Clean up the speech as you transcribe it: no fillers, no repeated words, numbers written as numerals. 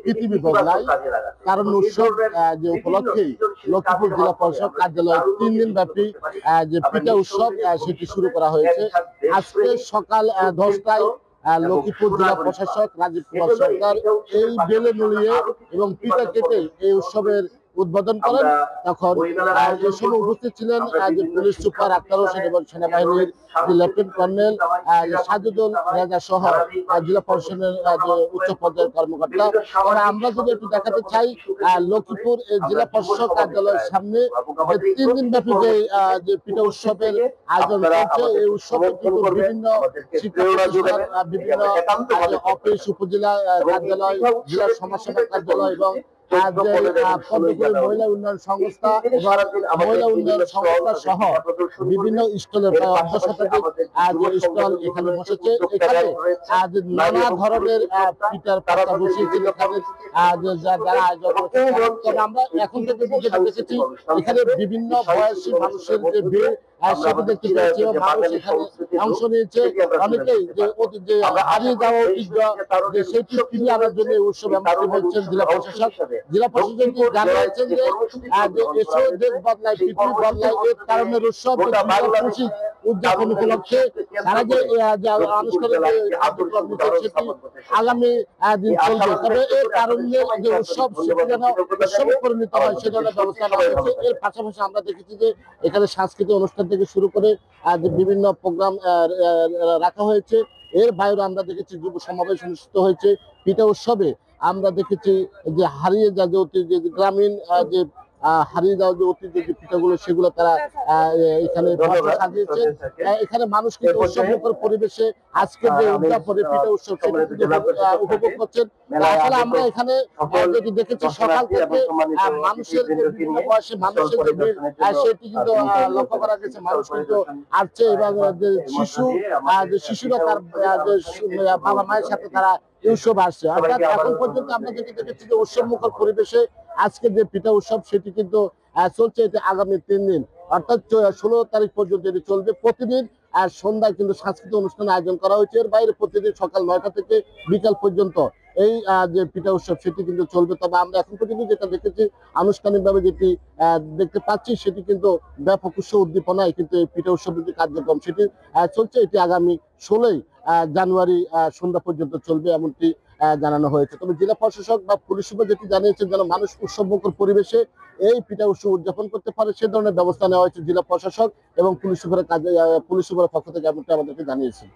পৃথিবী বদলায় কারণ উৎসব যে উপলক্ষে লক্ষ্মীপুর জেলা পরিষদ কার্যালয় 3 দিন ব্যাপী যে পিঠা উৎসব সেটি শুরু করা হয়েছে। আজকে সকাল 10টায় লক্ষ্মীপুর জেলা প্রশাসক রাজীব কুমার সরকার এই বেলে নুলিয়ে এবং পিঠা কেটে এই উৎসবের উদ্বোধন করেন। তখন এই সময় উপস্থিত ছিলেন যে পুলিশ সুপার আক্তার হোসেন এবং সেনাবাহিনীর যে লেফটেন্যান্ট কর্নেল সাজুদুল রেজা সহ জেলা প্রশাসনের যে উচ্চ পর্যায়ের কর্মকর্তা। আমরা যদি একটু দেখাতে চাই লক্ষ্মীপুর জেলা প্রশাসক কার্যালয়ের সামনে 3 দিন ব্যাপী যে পিঠা উৎসবের আয়োজন চলছে। এই উৎসবে কিন্তু বিভিন্ন শিক্ষা প্রতিষ্ঠান, বিভিন্ন অফিস, উপজেলা কার্যালয়, জেলা সমাজসেবা কার্যালয় এবং মহিলা উন্নয়ন সংস্থা এবং মহিলা উন্নয়ন সংস্থা সহ বিভিন্ন স্টলের প্রায় 1/2 শতাধিক স্টল এখানে বসেছে। এখানে নানা ধরনের পিঠার পাতা বসিয়েছিল এখানে যারা আয়োজন করেছে। আমরা এখন থেকে যেটা দেখেছি এখানে বিভিন্ন বয়সী মানুষের যে ভিড় সেটা দেখতে পেয়েছি এবং মানুষ এখানে অংশ নিয়েছে। অনেকেই যে হারিয়ে যাওয়া ঐতিহ্য সেটি ফিরিয়ে আনার জন্য এই উৎসব এমনকি বলছেন জেলা প্রশাসক। জেলা প্রশাসক জানিয়েছেন যে এসো দেশ বদলায় পৃথিবী বদলায় এর কারণের উৎসব উদযাপন উপলক্ষে তারা যে আনুষ্ঠানিক কার্যক্রম সেটি আগামী দিন চলবে। তবে এর কারণে যে উৎসব সেটি যেন উৎসবে পরিণত হয় সে ধরনের ব্যবস্থা নেওয়া হয়েছে। এর পাশাপাশি আমরা দেখেছি যে এখানে সাংস্কৃতিক অনুষ্ঠান থেকে শুরু করে যে বিভিন্ন প্রোগ্রাম রাখা হয়েছে। এর বাইরে আমরা দেখেছি যুব সমাবেশ অনুষ্ঠিত হয়েছে। পিঠা উৎসবে আমরা দেখেছি যে হারিয়ে যাওয়া যে ঐতিহ্য, গ্রামীণ যে হারিয়ে যাওয়া যে ঐতিহ্য যে পিঠাগুলো সেগুলো তারা এখানে সাজিয়েছে। এখানে মানুষ কিন্তু উৎসবমুখর পরিবেশে আজকে যে উদযাপনে পিঠা উৎসব উপভোগ করছেন। আসলে আমরা এখানে যদি দেখেছি সকাল থেকে মানুষের বিভিন্ন বয়সে মানুষের যে ভিড় সেটি কিন্তু লক্ষ্য করা গেছে। মানুষ কিন্তু আসছে এবং যে শিশুরা তার বাবা মায়ের সাথে তারা উৎসব আসছে। অর্থাৎ এখন পর্যন্ত আমরা যেটি দেখেছি যে উৎসবমুখর পরিবেশে আজকে যে পিঠা উৎসব সেটি কিন্তু চলছে এটি আগামী 3 দিন অর্থাৎ 16 তারিখ পর্যন্ত এটি চলবে। প্রতিদিন সন্ধ্যায় কিন্তু সাংস্কৃতিক অনুষ্ঠান আয়োজন করা হয়েছে। এর বাইরে প্রতিদিন সকাল 9টা থেকে বিকাল পর্যন্ত এই যে পিঠা উৎসব সেটি কিন্তু চলবে। তবে আমরা এখন পর্যন্ত যেটা দেখেছি আনুষ্ঠানিকভাবে যেটি দেখতে পাচ্ছি সেটি কিন্তু ব্যাপক উৎসব উদ্দীপনায় কিন্তু এই পিঠা উৎসবের যে কার্যক্রম সেটি চলছে। এটি আগামী 16 জানুয়ারি সন্ধ্যা পর্যন্ত চলবে এমনটি জানানো হয়েছে। তবে জেলা প্রশাসক বা পুলিশ সুপার যেটি জানিয়েছেন যেন মানুষ উৎসবমুখর পরিবেশে এই পিঠা উৎসব উদযাপন করতে পারে সে ধরনের ব্যবস্থা নেওয়া হয়েছে জেলা প্রশাসক এবং পুলিশ সুপারের পক্ষ থেকে এমনটি আমাদেরকে জানিয়েছেন।